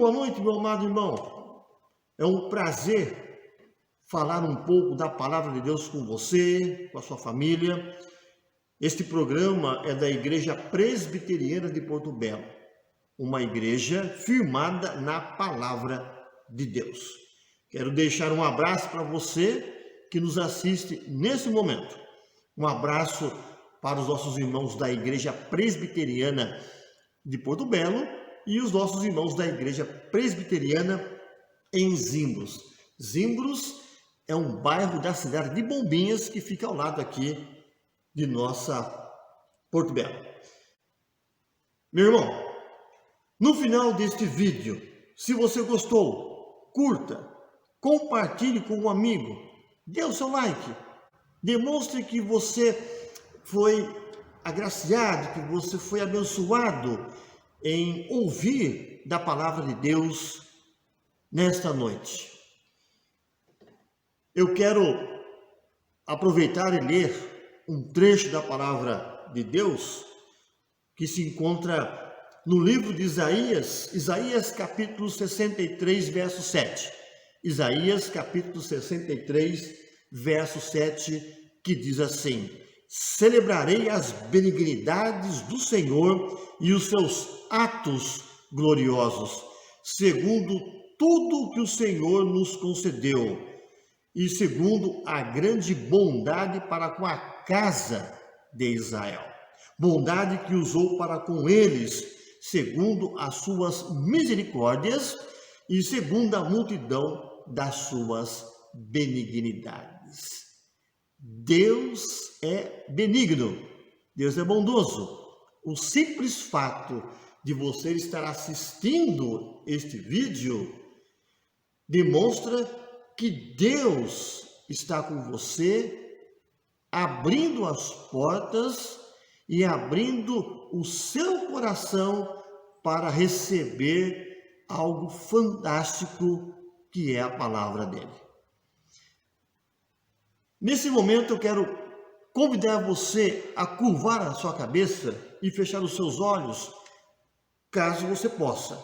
boa noite, meu amado irmão. É um prazer falar um pouco da palavra de Deus com você, com a sua família. Este programa é da Igreja Presbiteriana de Porto Belo, uma igreja firmada na palavra de Deus. Quero deixar um abraço para você que nos assiste nesse momento. Um abraço para os nossos irmãos da Igreja Presbiteriana de Porto Belo e os nossos irmãos da Igreja Presbiteriana em Zimbros. Zimbros é um bairro da cidade de Bombinhas que fica ao lado aqui de nossa Porto Belo. Meu irmão, no final deste vídeo, se você gostou, curta, compartilhe com um amigo, dê o seu like, demonstre que você foi agraciado, que você foi abençoado em ouvir da palavra de Deus nesta noite. Eu quero aproveitar e ler um trecho da palavra de Deus que se encontra no livro de Isaías capítulo 63, verso 7. Isaías capítulo 63, verso 7, que diz assim: celebrarei as benignidades do Senhor e os seus atos gloriosos, segundo tudo o que o Senhor nos concedeu, e segundo a grande bondade para com a casa de Israel. Bondade que usou para com eles, segundo as suas misericórdias e segundo a multidão das suas benignidades. Deus é benigno, Deus é bondoso. O simples fato de você estar assistindo este vídeo demonstra que Deus está com você, abrindo as portas e abrindo o seu coração para receber algo fantástico que é a palavra dele. Nesse momento eu quero convidar você a curvar a sua cabeça e fechar os seus olhos, caso você possa.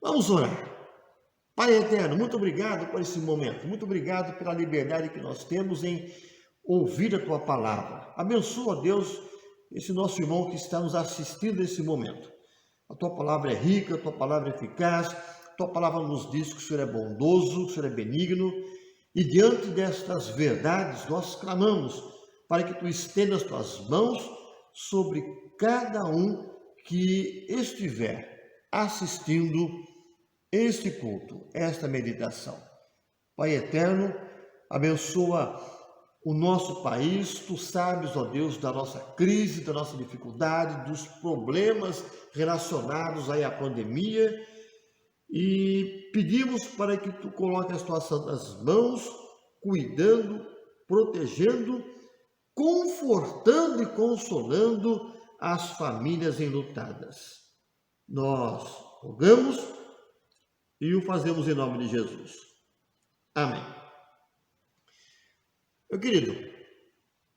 Vamos orar. Pai eterno, muito obrigado por esse momento. Muito obrigado pela liberdade que nós temos em ouvir a tua palavra. Abençoa, Deus, esse nosso irmão que está nos assistindo nesse momento. A tua palavra é rica, a tua palavra é eficaz, a tua palavra nos diz que o Senhor é bondoso, que o Senhor é benigno. E diante destas verdades, nós clamamos para que tu estenda as tuas mãos sobre cada um que estiver assistindo este culto, esta meditação. Pai eterno, abençoa o nosso país. Tu sabes, ó Deus, da nossa crise, da nossa dificuldade, dos problemas relacionados aí à pandemia. E pedimos para que tu coloque as tuas santas mãos, cuidando, protegendo, confortando e consolando as famílias enlutadas. Nós rogamos e o fazemos em nome de Jesus. Amém. Meu querido,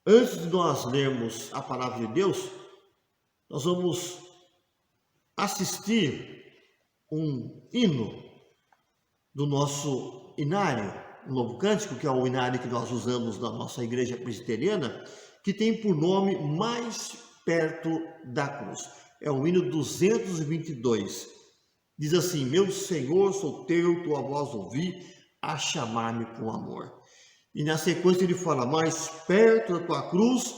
antes de nós lermos a palavra de Deus, nós vamos assistir um hino do nosso inário, um novo cântico, que é o inário que nós usamos na nossa igreja presbiteriana, que tem por nome Mais Perto da Cruz. É o hino 222. Diz assim: meu Senhor, sou teu, tua voz ouvi, a chamar-me com amor. E na sequência ele fala: mais perto da tua cruz,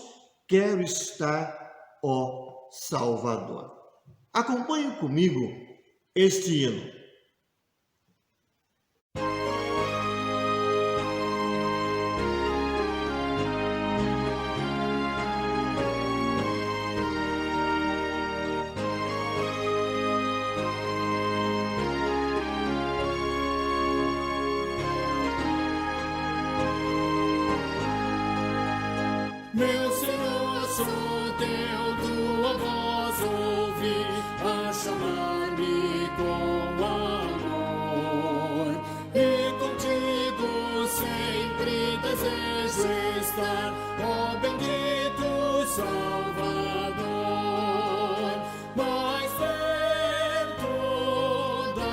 quero estar, ó Salvador. Acompanhe comigo este hino. Meu Senhor, sou teu, tua voz ouvi, a chamar-me com amor. E contigo sempre desejo estar, ó bendito Salvador. Mais perto da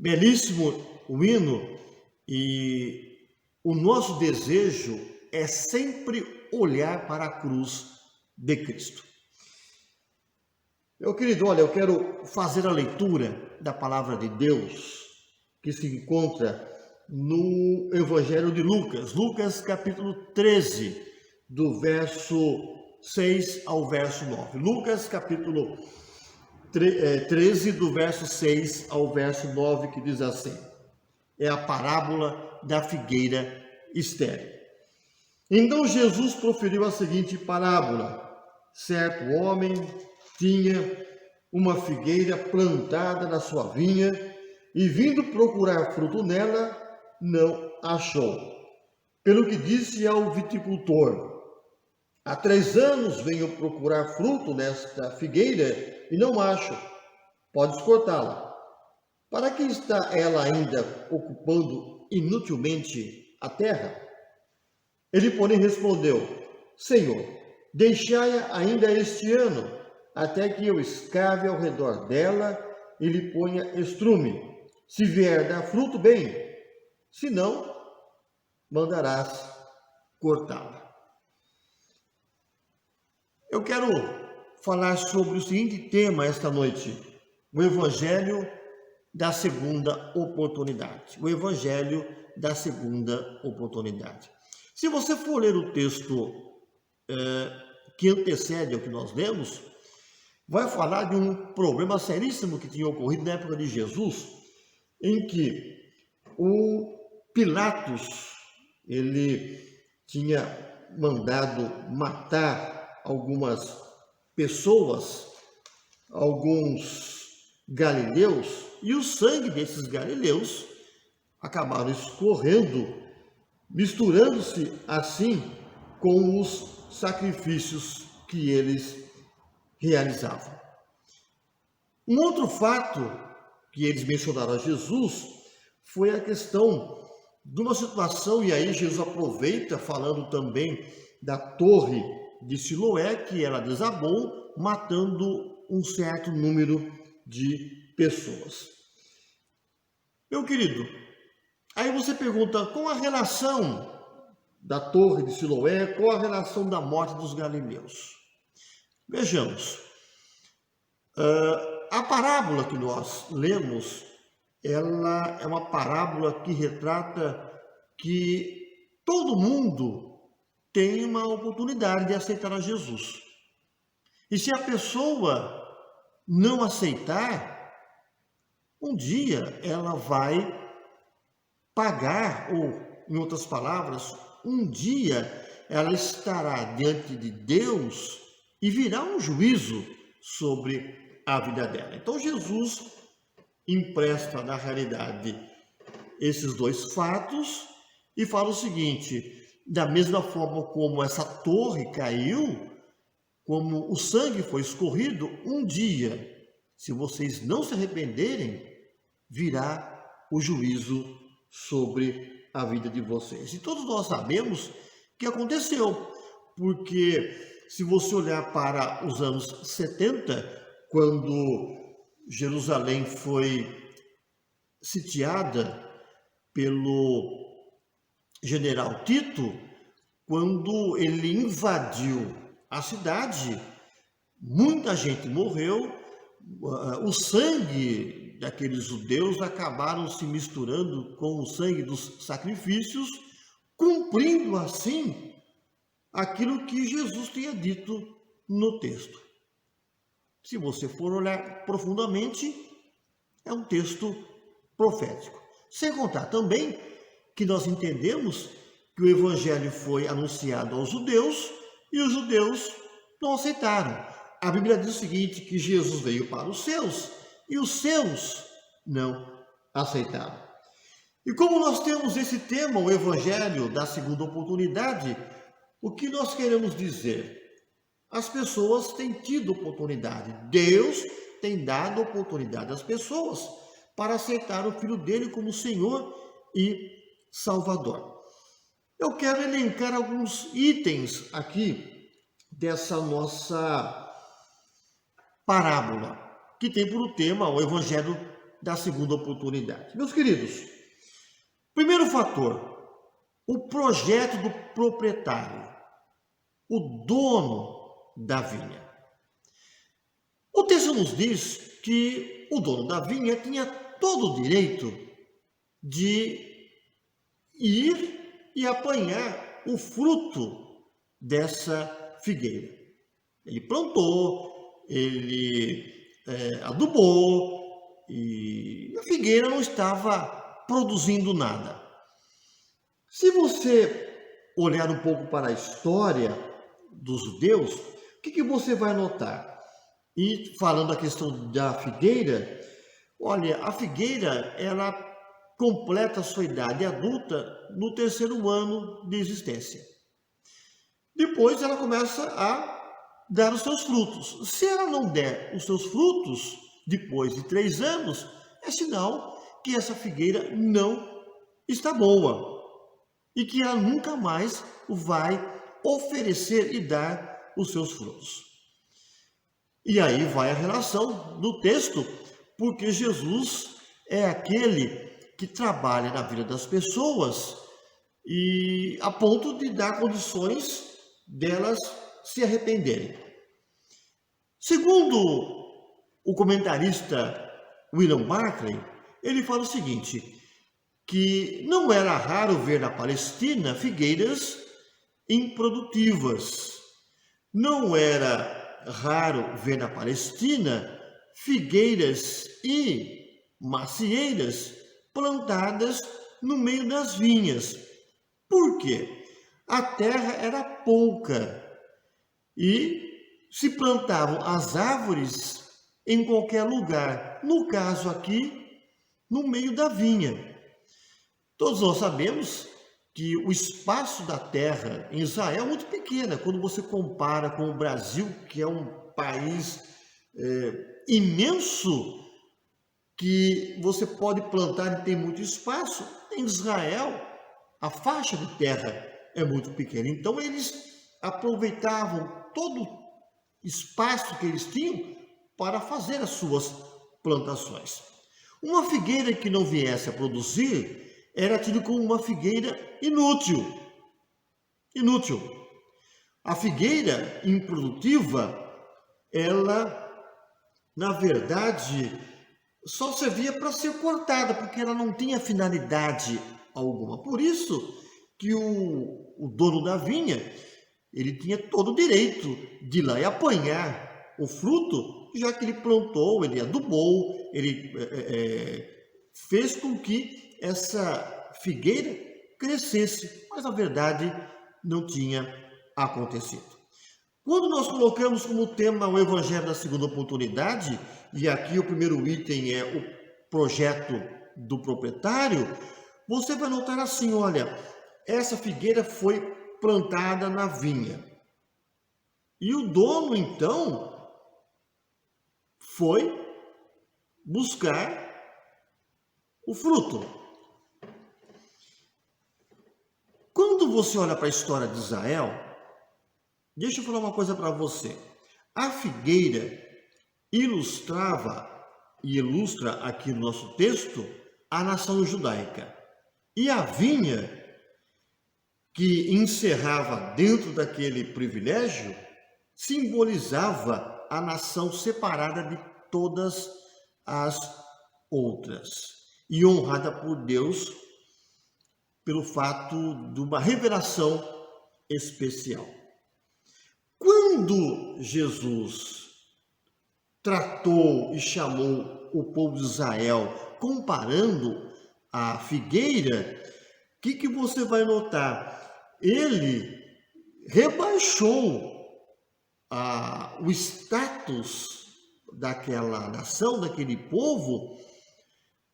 Belíssimo o hino, e o nosso desejo é sempre olhar para a cruz de Cristo. Meu querido, olha, eu quero fazer a leitura da palavra de Deus que se encontra no Evangelho de Lucas, Lucas capítulo 13, do verso 6 ao verso 9. Lucas capítulo 13, do verso 6 ao verso 9, que diz assim: é a parábola da figueira estéril. Então Jesus proferiu a seguinte parábola: certo homem tinha uma figueira plantada na sua vinha e, vindo procurar fruto nela, não achou. Pelo que disse ao viticultor: há 3 anos venho procurar fruto nesta figueira e não acho. Podes cortá-la. Para que está ela ainda ocupando inutilmente a terra? Ele, porém, respondeu: Senhor, deixai-a ainda este ano, até que eu escave ao redor dela e lhe ponha estrume. Se vier dar fruto, bem; se não, mandarás cortá-la. Eu quero falar sobre o seguinte tema esta noite: o Evangelho da segunda oportunidade. O Evangelho da segunda oportunidade. Se você for ler o texto que antecede ao que nós lemos, vai falar de um problema seríssimo que tinha ocorrido na época de Jesus, em que o Pilatos, ele tinha mandado matar algumas pessoas, alguns galileus, e o sangue desses galileus acabaram escorrendo, misturando-se assim com os sacrifícios que eles realizavam. Um outro fato que eles mencionaram a Jesus foi a questão de uma situação, e aí Jesus aproveita falando também da torre de Siloé, que ela desabou, matando um certo número de pessoas. Meu querido, aí você pergunta, qual a relação da torre de Siloé, qual a relação da morte dos galileus? Vejamos, a parábola que nós lemos, ela é uma parábola que retrata que todo mundo tem uma oportunidade de aceitar a Jesus. E se a pessoa não aceitar, um dia ela vai pagar, ou, em outras palavras, um dia ela estará diante de Deus e virá um juízo sobre a vida dela. Então Jesus empresta, na realidade, esses 2 fatos e fala o seguinte: da mesma forma como essa torre caiu, como o sangue foi escorrido, um dia, se vocês não se arrependerem, virá o juízo sobre a vida de vocês. E todos nós sabemos que aconteceu, porque se você olhar para os anos 70, quando Jerusalém foi sitiada pelo general Tito, quando ele invadiu a cidade, muita gente morreu, o sangue daqueles judeus acabaram se misturando com o sangue dos sacrifícios, cumprindo assim aquilo que Jesus tinha dito no texto. Se você for olhar profundamente, é um texto profético. Sem contar também que nós entendemos que o Evangelho foi anunciado aos judeus e os judeus não aceitaram. A Bíblia diz o seguinte, que Jesus veio para os seus e os seus não aceitaram. E como nós temos esse tema, o Evangelho da segunda oportunidade, o que nós queremos dizer? As pessoas têm tido oportunidade, Deus tem dado oportunidade às pessoas para aceitar o Filho dele como Senhor e Salvador. Eu quero elencar alguns itens aqui dessa nossa parábola, que tem por tema o Evangelho da segunda oportunidade. Meus queridos, primeiro fator, o projeto do proprietário, o dono da vinha. O texto nos diz que o dono da vinha tinha todo o direito de ir e apanhar o fruto dessa figueira. Ele plantou, ele adubou e a figueira não estava produzindo nada. Se você olhar um pouco para a história dos judeus, o que você vai notar? E falando a questão da figueira, olha, a figueira, ela completa a sua idade adulta no 3º ano de existência. Depois ela começa a dar os seus frutos. Se ela não der os seus frutos depois de 3 anos, é sinal que essa figueira não está boa e que ela nunca mais vai oferecer e dar os seus frutos. E aí vai a relação do texto, porque Jesus é aquele que trabalha na vida das pessoas e a ponto de dar condições delas se arrependerem. Segundo o comentarista William Barclay, ele fala o seguinte, que não era raro ver na Palestina figueiras improdutivas. Não era raro ver na Palestina figueiras e macieiras plantadas no meio das vinhas. Por quê? A terra era pouca e se plantavam as árvores em qualquer lugar. No caso aqui, no meio da vinha. Todos nós sabemos que o espaço da terra em Israel é muito pequena, quando você compara com o Brasil, que é um país imenso, que você pode plantar e tem muito espaço. Em Israel, a faixa de terra é muito pequena. Então, eles aproveitavam todo o espaço que eles tinham para fazer as suas plantações. Uma figueira que não viesse a produzir era tido como uma figueira inútil. Inútil. A figueira improdutiva, ela, na verdade, só servia para ser cortada, porque ela não tinha finalidade alguma. Por isso que o dono da vinha, ele tinha todo o direito de ir lá e apanhar o fruto, já que ele plantou, ele adubou, ele fez com que essa figueira crescesse, mas na verdade não tinha acontecido. Quando nós colocamos como tema o Evangelho da segunda oportunidade, e aqui o primeiro item é o projeto do proprietário, você vai notar assim, olha, essa figueira foi plantada na vinha. E o dono, então, foi buscar o fruto. Quando você olha para a história de Israel, deixa eu falar uma coisa para você. A figueira ilustrava e ilustra aqui no nosso texto a nação judaica. E a vinha, que encerrava dentro daquele privilégio, simbolizava a nação separada de todas as outras e honrada por Deus pelo fato de uma revelação especial. Quando Jesus tratou e chamou o povo de Israel, comparando a figueira, o que você vai notar? Ele rebaixou o status daquela nação, daquele povo,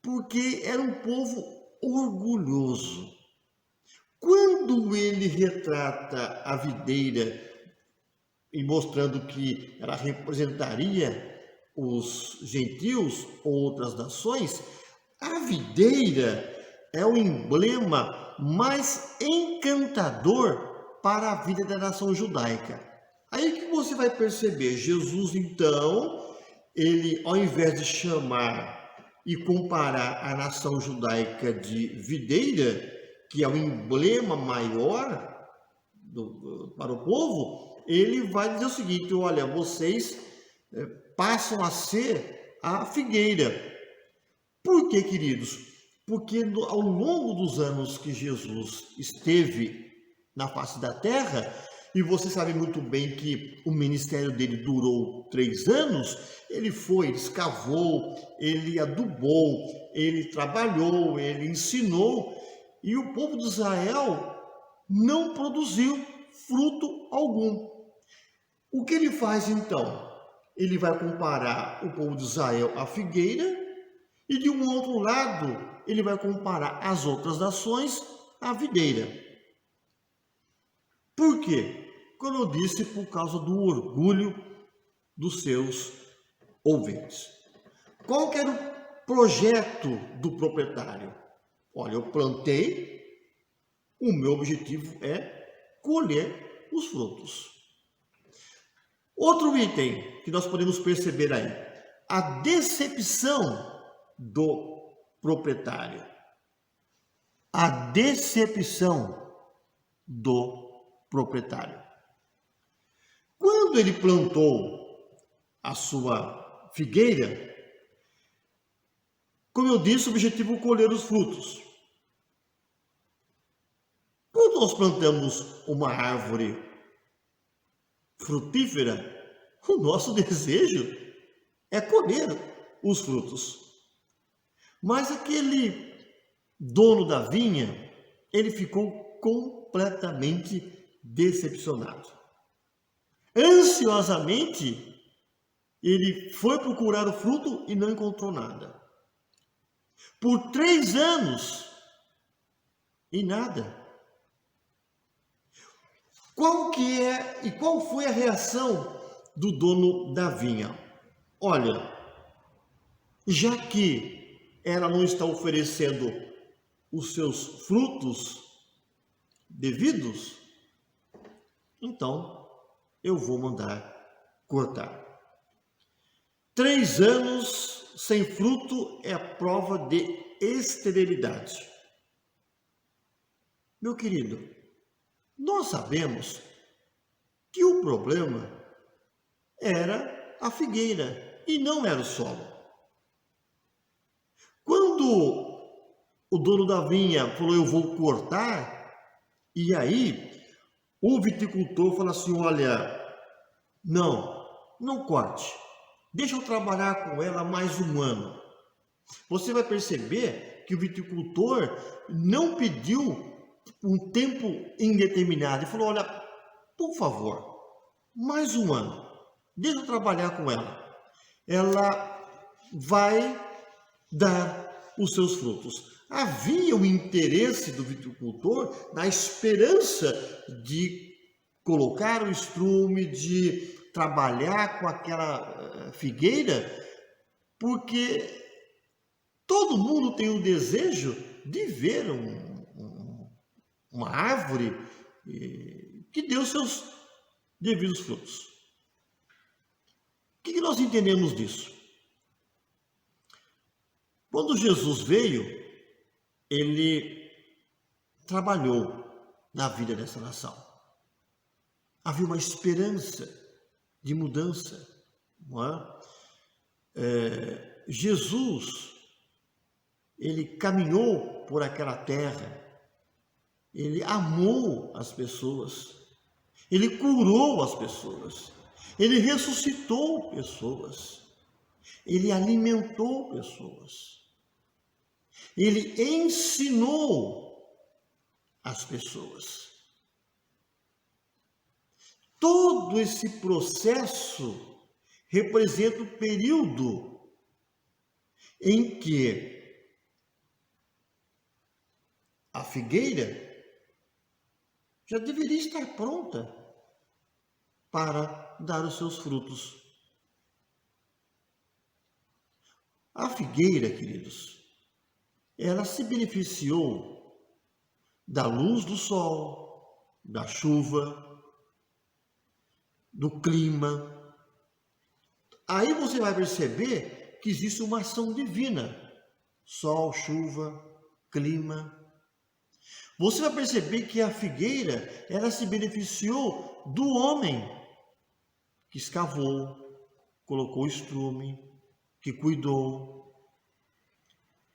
porque era um povo orgulhoso. Quando ele retrata a videira e mostrando que ela representaria os gentios ou outras nações, a videira é o emblema mais encantador para a vida da nação judaica. Aí que você vai perceber, Jesus então, ele ao invés de chamar e comparar a nação judaica de videira, que é o emblema maior para o povo, ele vai dizer o seguinte: olha, vocês passam a ser a figueira. Por quê, queridos? Porque ao longo dos anos que Jesus esteve na face da terra, e você sabe muito bem que o ministério dele durou 3 anos, ele escavou, ele adubou, ele trabalhou, ele ensinou, e o povo de Israel não produziu fruto algum. O que ele faz então? Ele vai comparar o povo de Israel à figueira, e de um outro lado, ele vai comparar as outras nações à videira. Por quê? Como eu disse, por causa do orgulho dos seus ouvintes. Qual que era o projeto do proprietário? Olha, eu plantei, o meu objetivo é colher os frutos. Outro item que nós podemos perceber aí, a decepção do proprietário. A decepção do proprietário. Quando ele plantou a sua figueira, como eu disse, o objetivo é colher os frutos. Quando nós plantamos uma árvore frutífera, o nosso desejo é colher os frutos. Mas aquele dono da vinha, ele ficou completamente decepcionado. Ansiosamente, ele foi procurar o fruto e não encontrou nada. Por 3 anos, e nada. Qual foi a reação do dono da vinha? Olha, já que ela não está oferecendo os seus frutos devidos, então eu vou mandar cortar. 3 anos sem fruto é a prova de esterilidade. Meu querido, nós sabemos que o problema era a figueira e não era o solo. Quando o dono da vinha falou, eu vou cortar, e aí o viticultor falou assim, olha, não corte, deixa eu trabalhar com ela mais 1 ano. Você vai perceber que o viticultor não pediu um tempo indeterminado, ele falou, olha, por favor, mais 1 ano, deixa eu trabalhar com ela. Ela vai dar os seus frutos. Havia um interesse do viticultor na esperança de colocar o estrume, de trabalhar com aquela figueira, porque todo mundo tem o desejo de ver uma árvore que dê os seus devidos frutos. O que nós entendemos disso? Quando Jesus veio, ele trabalhou na vida dessa nação. Havia uma esperança de mudança, não é? Jesus, ele caminhou por aquela terra, ele amou as pessoas, ele curou as pessoas, ele ressuscitou pessoas, ele alimentou pessoas. Ele ensinou as pessoas. Todo esse processo representa o período em que a figueira já deveria estar pronta para dar os seus frutos. A figueira, queridos, ela se beneficiou da luz do sol, da chuva, do clima. Aí você vai perceber que existe uma ação divina sol, chuva, clima. Você vai perceber que a figueira, ela se beneficiou do homem que escavou, colocou estrume, que cuidou.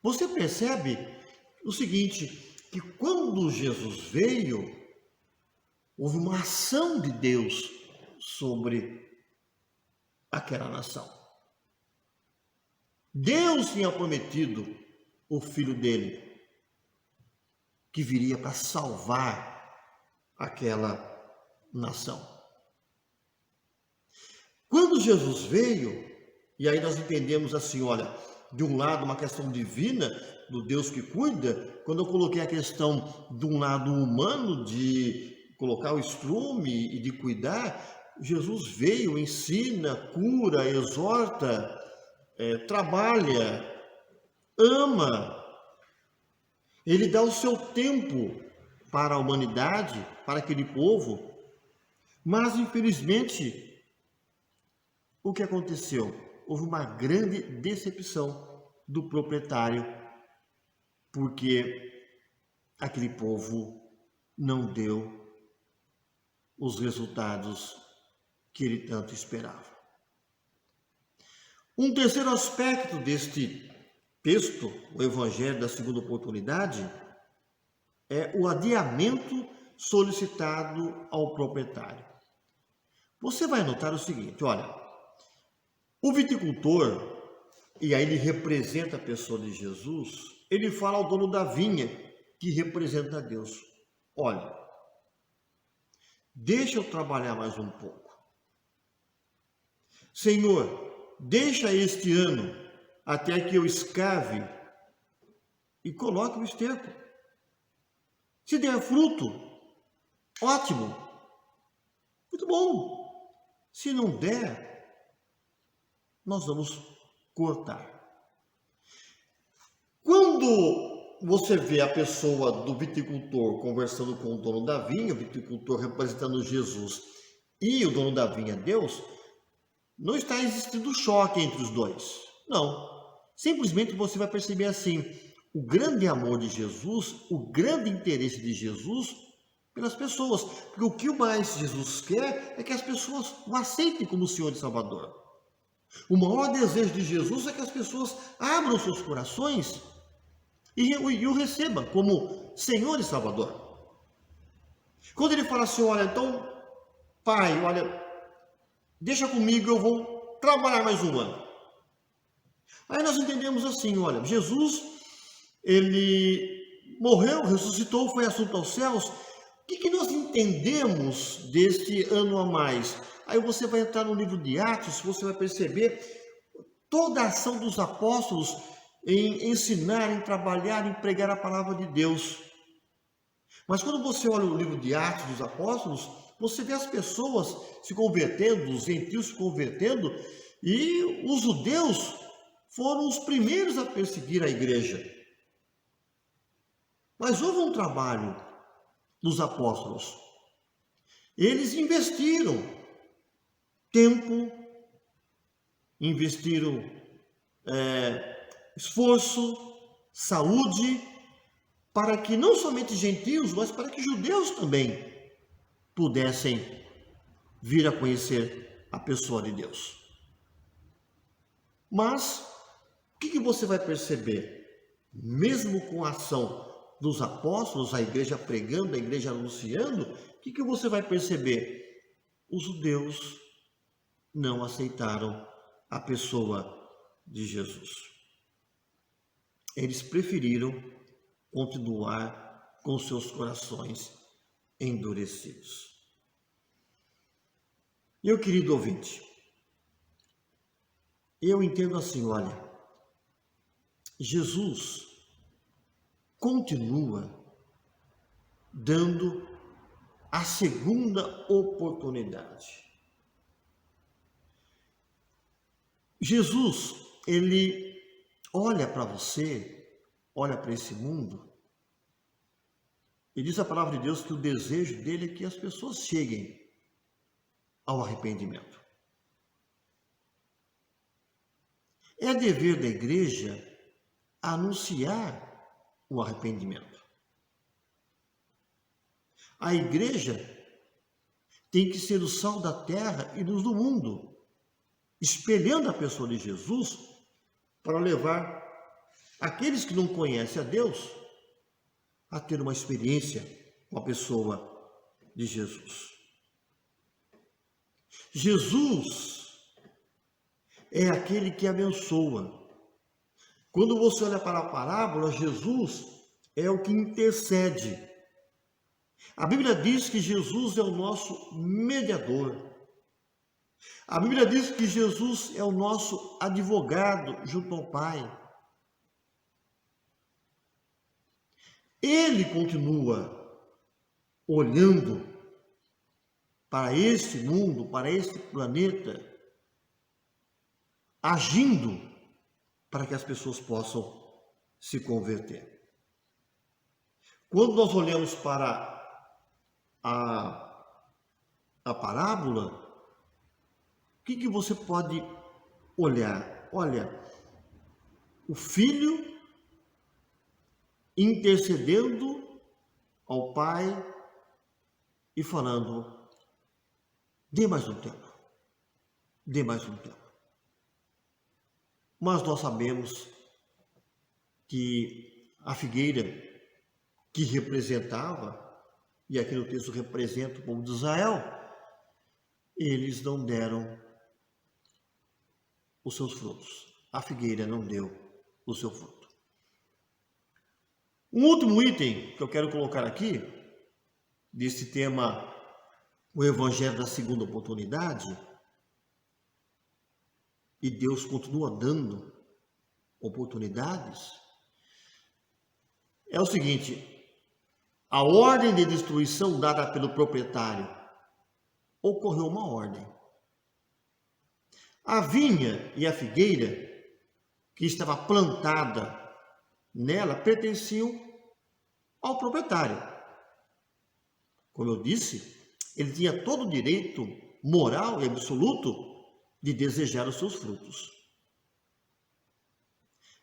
Você percebe o seguinte, que quando Jesus veio, houve uma ação de Deus sobre aquela nação. Deus tinha prometido o filho dele, que viria para salvar aquela nação. Quando Jesus veio, e aí nós entendemos assim, olha, de um lado uma questão divina, do Deus que cuida, quando eu coloquei a questão de um lado humano, de colocar o estrume e de cuidar, Jesus veio, ensina, cura, exorta, trabalha, ama. Ele dá o seu tempo para a humanidade, para aquele povo, mas infelizmente, o que aconteceu? Houve uma grande decepção do proprietário, porque aquele povo não deu os resultados que ele tanto esperava. Um terceiro aspecto deste texto, o Evangelho da Segunda Oportunidade, é o adiamento solicitado ao proprietário. Você vai notar o seguinte, olha, o viticultor, e aí ele representa a pessoa de Jesus, ele fala ao dono da vinha, que representa Deus, olha, deixa eu trabalhar mais um pouco. Senhor, deixa este ano até que eu escave e coloque o esterco. Se der fruto, ótimo, muito bom. Se não der, nós vamos cortar. Quando você vê a pessoa do viticultor conversando com o dono da vinha, o viticultor representando Jesus e o dono da vinha Deus, não está existindo choque entre os dois. Não. Simplesmente você vai perceber assim, o grande amor de Jesus, o grande interesse de Jesus pelas pessoas. Porque o que mais Jesus quer é que as pessoas o aceitem como Senhor e Salvador. O maior desejo de Jesus é que as pessoas abram seus corações e o recebam como Senhor e Salvador. Quando ele fala assim, olha, então, pai, olha, deixa comigo, eu vou trabalhar mais um ano. Aí nós entendemos assim, olha, Jesus, ele morreu, ressuscitou, foi assunto aos céus. O que nós entendemos desse ano a mais? Aí você vai entrar no livro de Atos, você vai perceber toda a ação dos apóstolos em ensinar, em trabalhar, em pregar a palavra de Deus. Mas quando você olha o livro de Atos dos apóstolos, você vê as pessoas se convertendo, os gentios se convertendo, e os judeus foram os primeiros a perseguir a igreja. Mas houve um trabalho dos apóstolos. Eles investiram tempo, investiram esforço, saúde, para que não somente gentios, mas para que judeus também pudessem vir a conhecer a pessoa de Deus. Mas, o que você vai perceber? Mesmo com a ação dos apóstolos, a igreja pregando, a igreja anunciando, o que você vai perceber? Os judeus não aceitaram a pessoa de Jesus. Eles preferiram continuar com seus corações endurecidos. Meu querido ouvinte, eu entendo assim, olha, Jesus continua dando a segunda oportunidade. Jesus, ele olha para você, olha para esse mundo, e diz a palavra de Deus que o desejo dele é que as pessoas cheguem ao arrependimento. É dever da igreja anunciar o arrependimento. A igreja tem que ser o sal da terra e luz do mundo, espelhando a pessoa de Jesus para levar aqueles que não conhecem a Deus a ter uma experiência com a pessoa de Jesus. Jesus é aquele que abençoa. Quando você olha para a parábola, Jesus é o que intercede. A Bíblia diz que Jesus é o nosso mediador. A Bíblia diz que Jesus é o nosso advogado junto ao Pai. Ele continua olhando para este mundo, para este planeta, agindo para que as pessoas possam se converter. Quando nós olhamos para a parábola, o que você pode olhar? Olha, o filho intercedendo ao pai e falando: dê mais um tempo, dê mais um tempo. Mas nós sabemos que a figueira que representava, e aqui no texto representa o povo de Israel, eles não deram os seus frutos. A figueira não deu o seu fruto. Um último item que eu quero colocar aqui, desse tema, o Evangelho da Segunda Oportunidade, e Deus continua dando oportunidades, é o seguinte: a ordem de destruição dada pelo proprietário, ocorreu uma ordem. A vinha e a figueira que estava plantada nela pertenciam ao proprietário. Como eu disse, ele tinha todo o direito moral e absoluto de desejar os seus frutos.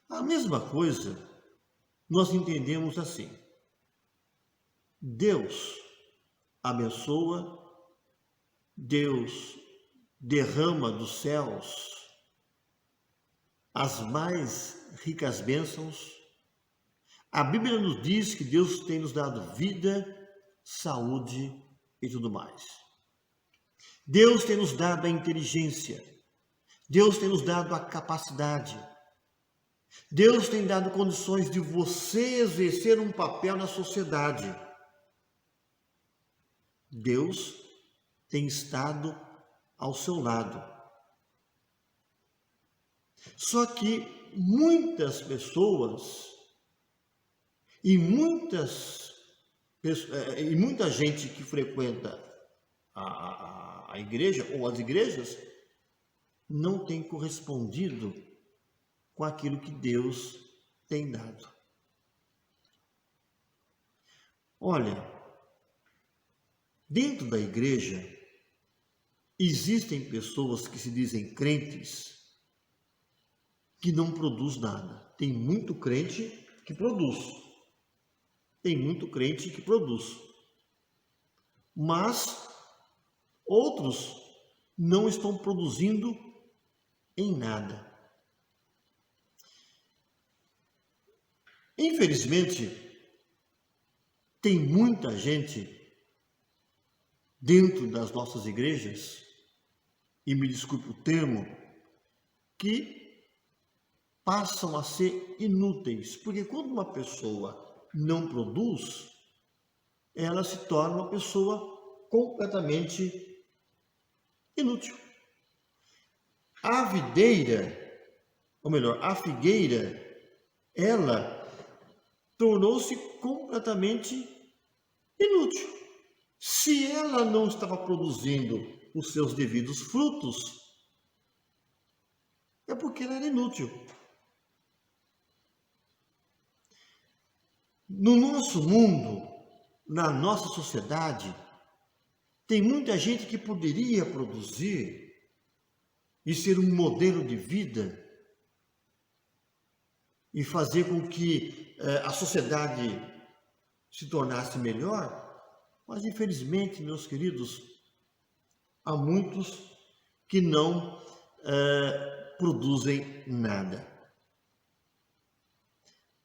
A mesma coisa nós entendemos assim: Deus abençoa, Deus derrama dos céus as mais ricas bênçãos. A Bíblia nos diz que Deus tem nos dado vida, saúde e tudo mais. Deus tem nos dado a inteligência, Deus tem nos dado a capacidade, Deus tem dado condições de você exercer um papel na sociedade. Deus tem estado ao seu lado. Só que muitas pessoas e muita gente que frequenta a igreja ou as igrejas não tem correspondido com aquilo que Deus tem dado. Olha, dentro da igreja existem pessoas que se dizem crentes que não produz nada. Tem muito crente que produz. Tem muito crente que produz. Mas outros não estão produzindo em nada. Infelizmente, tem muita gente dentro das nossas igrejas, e me desculpe o termo, que passam a ser inúteis, porque quando uma pessoa não produz, ela se torna uma pessoa completamente inútil. A figueira, ela tornou-se completamente inútil. Se ela não estava produzindo os seus devidos frutos, é porque ela era inútil. No nosso mundo, na nossa sociedade, tem muita gente que poderia produzir e ser um modelo de vida e fazer com que a sociedade se tornasse melhor, mas infelizmente, meus queridos, há muitos que não produzem nada.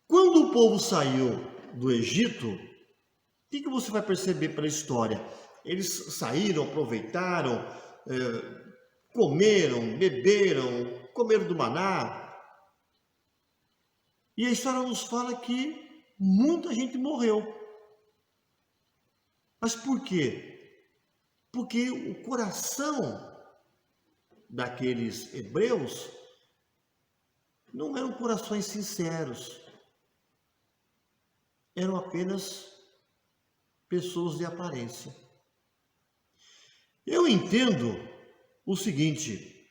Quando o povo saiu do Egito, o que você vai perceber pela história? Eles saíram, aproveitaram, comeram, beberam, comeram do maná. E a história nos fala que muita gente morreu. Mas por quê? Porque o coração daqueles hebreus não eram corações sinceros. Eram apenas pessoas de aparência. Eu entendo o seguinte,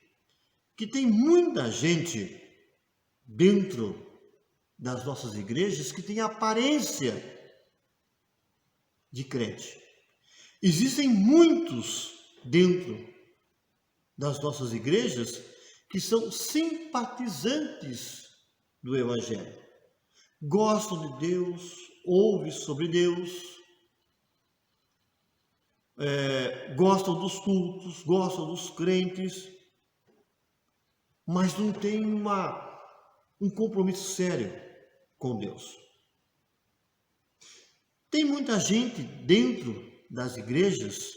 que tem muita gente dentro das nossas igrejas que tem aparência de crente. Existem muitos dentro das nossas igrejas que são simpatizantes do Evangelho. Gostam de Deus, ouvem sobre Deus, gostam dos cultos, gostam dos crentes, mas não tem um compromisso sério com Deus. Tem muita gente dentro das igrejas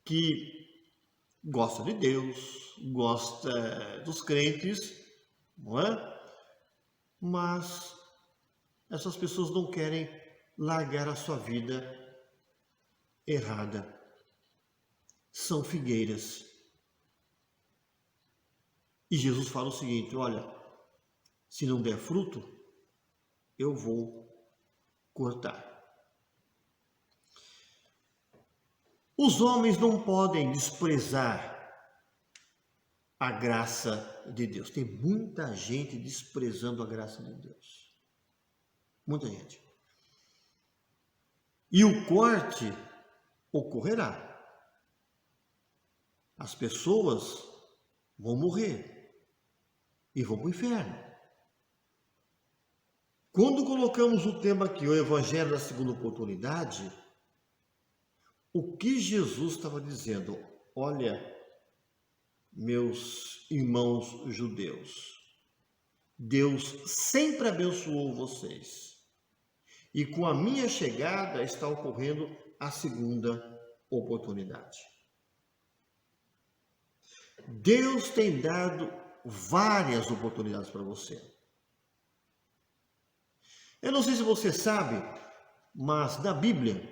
que gosta de Deus, gosta dos crentes, não é? Mas essas pessoas não querem largar a sua vida errada. São figueiras. E Jesus fala o seguinte, olha, se não der fruto, eu vou cortar. Os homens não podem desprezar a graça de Deus. Tem muita gente desprezando a graça de Deus. Muita gente. E o corte ocorrerá. As pessoas vão morrer e vão para o inferno. Quando colocamos o tema aqui, o Evangelho da Segunda Oportunidade, o que Jesus estava dizendo? Olha, meus irmãos judeus, Deus sempre abençoou vocês. E com a minha chegada está ocorrendo a segunda oportunidade. Deus tem dado várias oportunidades para você. Eu não sei se você sabe, mas na Bíblia,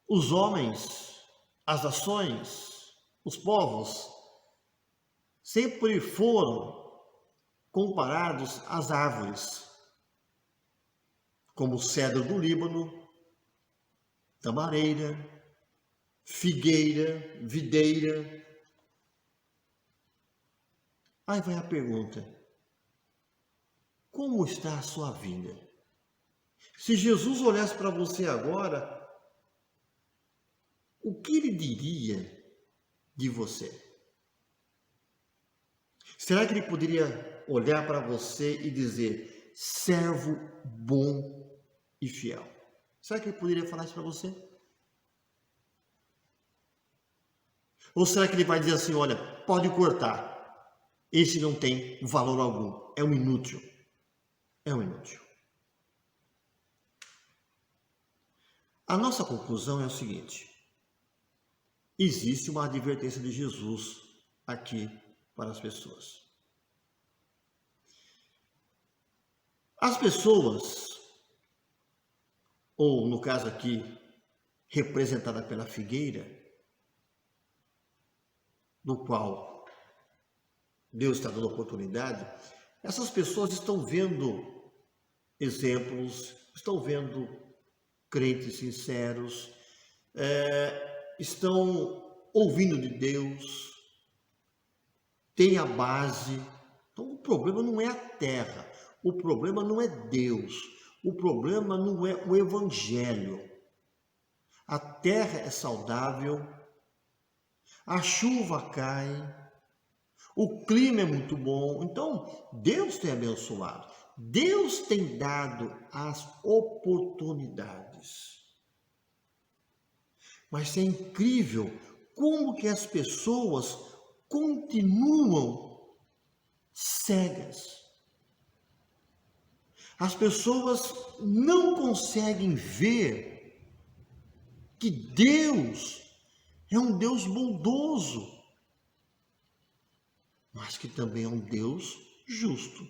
os homens, as nações, os povos, sempre foram comparados às árvores, como o cedro do Líbano, tamareira, figueira, videira. Aí vai a pergunta, como está a sua vida? Se Jesus olhasse para você agora, o que ele diria de você? Será que ele poderia olhar para você e dizer, servo bom e fiel? Será que ele poderia falar isso para você? Ou será que ele vai dizer assim, olha, pode cortar, esse não tem valor algum, é um inútil. É um inútil. A nossa conclusão é o seguinte, existe uma advertência de Jesus aqui para as pessoas. As pessoas, ou no caso aqui, representada pela figueira, no qual Deus está dando oportunidade, essas pessoas estão vendo exemplos, estão vendo crentes sinceros, estão ouvindo de Deus, têm a base. Então o problema não é a terra, o problema não é Deus, o problema não é o Evangelho. A terra é saudável, a chuva cai, o clima é muito bom. Então, Deus tem abençoado. Deus tem dado as oportunidades. Mas é incrível como que as pessoas continuam cegas. As pessoas não conseguem ver que Deus é um Deus bondoso, mas que também é um Deus justo.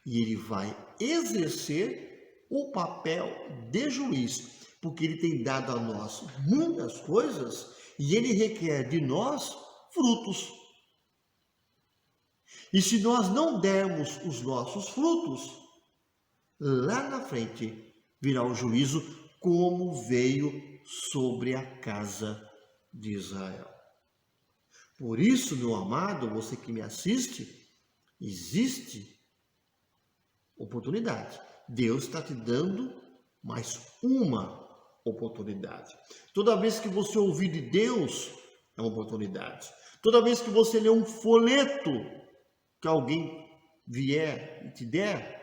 E Ele vai exercer o papel de juiz, porque Ele tem dado a nós muitas coisas e Ele requer de nós frutos. E se nós não dermos os nossos frutos, lá na frente virá o juízo, como veio sobre a casa de Israel. Por isso, meu amado, você que me assiste, existe oportunidade. Deus está te dando mais uma oportunidade. Toda vez que você ouvir de Deus, é uma oportunidade. Toda vez que você ler um folheto que alguém vier e te der,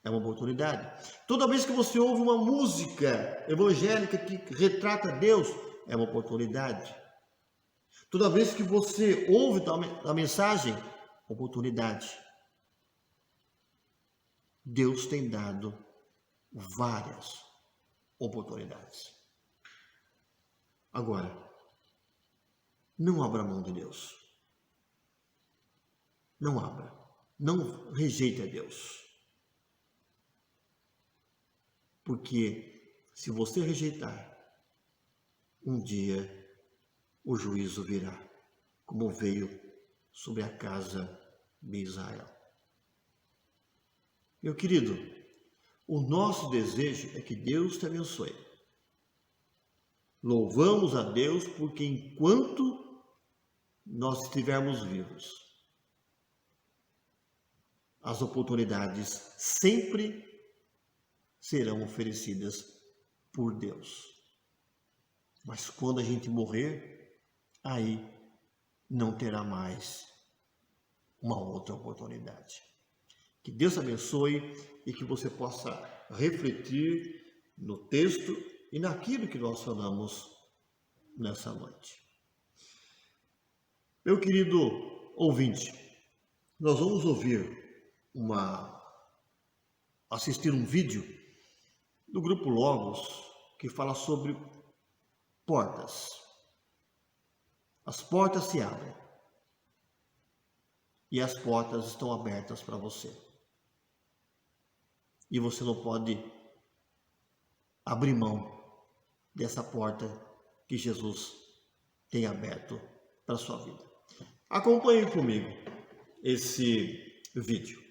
é uma oportunidade. Toda vez que você ouve uma música evangélica que retrata Deus, é uma oportunidade. Toda vez que você ouve a mensagem, oportunidade. Deus tem dado várias oportunidades. Agora, não abra mão de Deus. Não abra. Não rejeite a Deus. Porque se você rejeitar, um dia o juízo virá, como veio sobre a casa de Israel. Meu querido, o nosso desejo é que Deus te abençoe. Louvamos a Deus porque enquanto nós estivermos vivos, as oportunidades sempre serão oferecidas por Deus. Mas quando a gente morrer, aí não terá mais uma outra oportunidade. Que Deus abençoe e que você possa refletir no texto e naquilo que nós falamos nessa noite. Meu querido ouvinte, nós vamos assistir um vídeo do Grupo Logos que fala sobre portas. As portas se abrem e as portas estão abertas para você. E você não pode abrir mão dessa porta que Jesus tem aberto para a sua vida. Acompanhe comigo esse vídeo.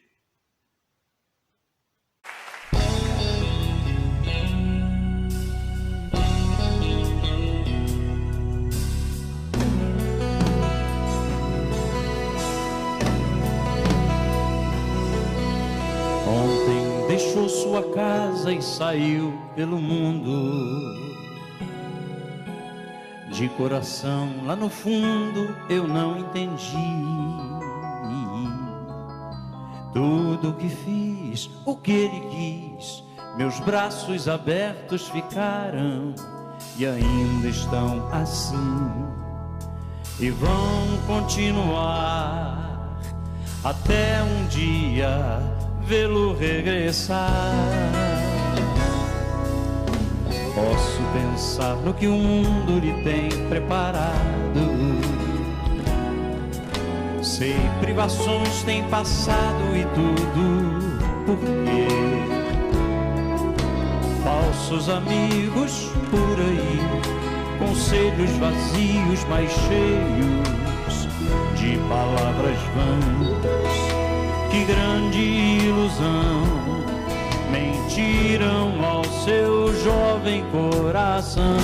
Ontem deixou sua casa e saiu pelo mundo. De coração, lá no fundo, eu não entendi tudo o que fiz, o que ele quis. Meus braços abertos ficaram e ainda estão assim, e vão continuar até um dia vê-lo regressar. Posso pensar no que o mundo lhe tem preparado. Sei, privações têm passado e tudo por quê? Falsos amigos por aí, conselhos vazios, mas cheios de palavras vãs. Que grande ilusão mentiram ao seu jovem coração.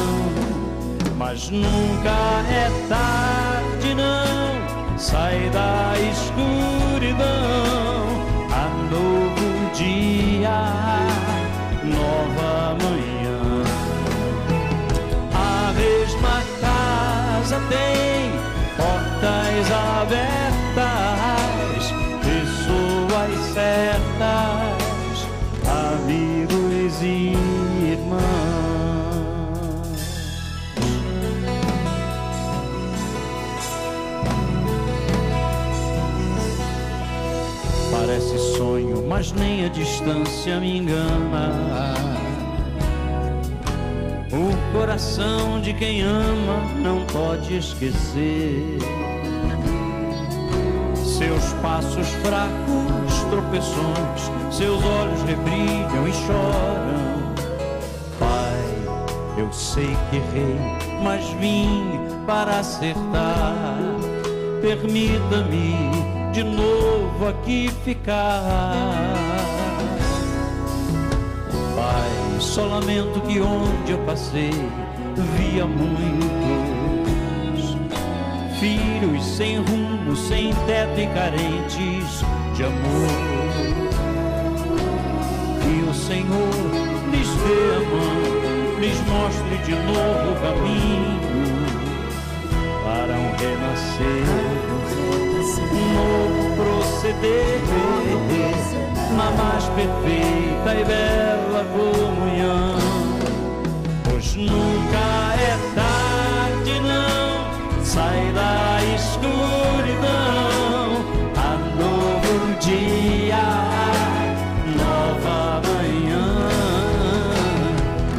Mas nunca é tarde, não, sai da escuridão. Há novo dia, nova manhã. A mesma casa tem portas portas abertas, pessoas certas, amigos e irmãos. Parece sonho, mas nem a distância me engana. O coração de quem ama não pode esquecer seus passos fracos, tropeções, seus olhos rebrilham e choram. Pai, eu sei que errei, mas vim para acertar. Permita-me de novo aqui ficar. Pai, só lamento que onde eu passei via muitos filhos sem rumo, sem teto e carentes de amor. Que o Senhor lhes dê a mão, lhes mostre de novo o caminho para um renascer, um novo proceder na mais perfeita e bela comunhão. Pois nunca é tarde, não, sai da escuridão, há novo dia, nova manhã.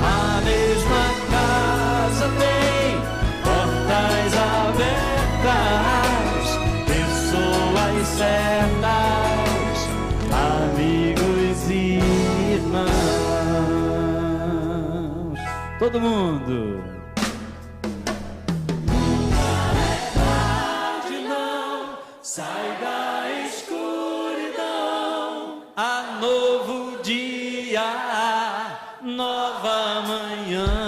A mesma casa tem portas abertas, pessoas certas, amigos e irmãos. Todo mundo. Sai da escuridão, há novo dia, nova manhã.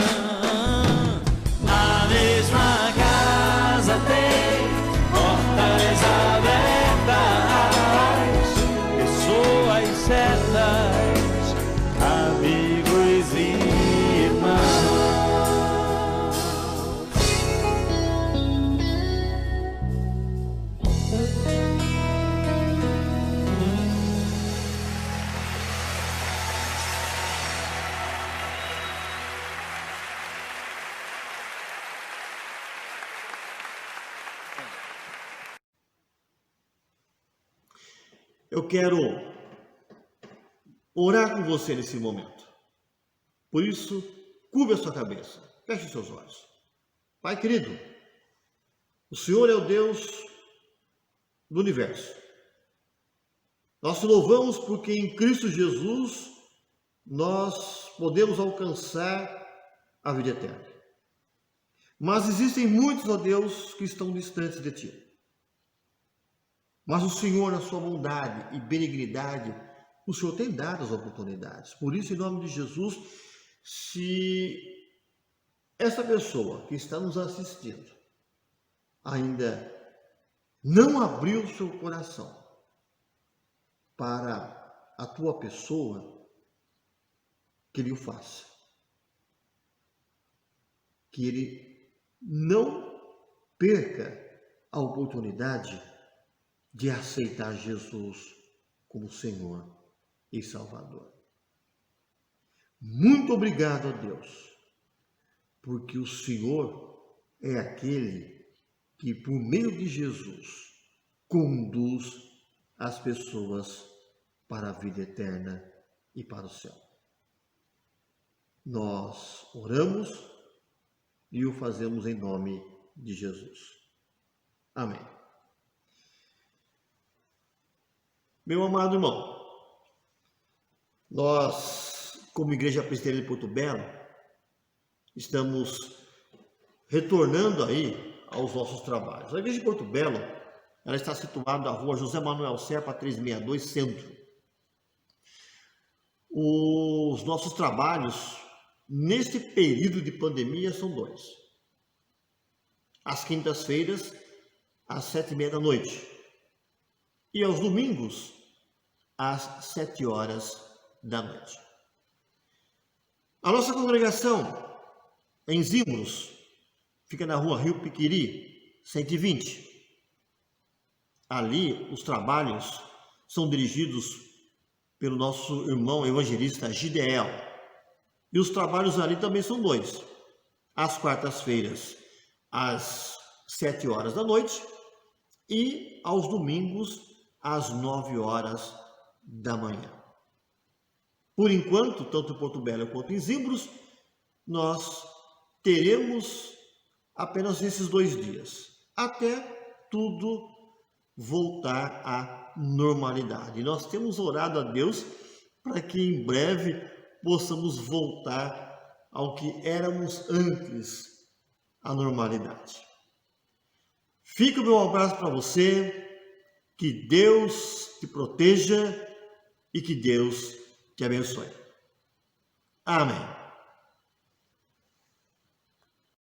A mesma casa tem portas abertas, pessoas certas, amigos e irmãos. Eu quero orar com você nesse momento. Por isso, curva a sua cabeça, feche os seus olhos. Pai querido, o Senhor é o Deus do universo. Nós te louvamos porque em Cristo Jesus nós podemos alcançar a vida eterna. Mas existem muitos, ó Deus, que estão distantes de Ti. Mas o Senhor, na sua bondade e benignidade, o Senhor tem dado as oportunidades. Por isso, em nome de Jesus, se essa pessoa que está nos assistindo ainda não abriu seu coração para a tua pessoa, que ele o faça. Que ele não perca a oportunidade de aceitar Jesus como Senhor e Salvador. Muito obrigado a Deus, porque o Senhor é aquele que, por meio de Jesus, conduz as pessoas para a vida eterna e para o céu. Nós oramos e o fazemos em nome de Jesus. Amém. Meu amado irmão, nós, como Igreja Presbiteriana de Porto Belo, estamos retornando aí aos nossos trabalhos. A Igreja de Porto Belo, ela está situada na rua José Manuel Serpa 362, Centro. Os nossos trabalhos, neste período de pandemia, são dois. Às quintas-feiras, às 7h30 da noite. E aos domingos, às 7h da noite. A nossa congregação em Zimbros fica na rua Rio Piquiri, 120. Ali, os trabalhos são dirigidos pelo nosso irmão evangelista Gideel. E os trabalhos ali também são 2. Às quartas-feiras, às 7 horas da noite, e aos domingos, às 9 horas da manhã. Por enquanto, tanto em Porto Belo quanto em Zimbros, nós teremos apenas esses 2 dias, até tudo voltar à normalidade. Nós temos orado a Deus para que em breve possamos voltar ao que éramos antes, a normalidade. Fica o meu abraço para você, que Deus te proteja e que Deus te abençoe. Amém.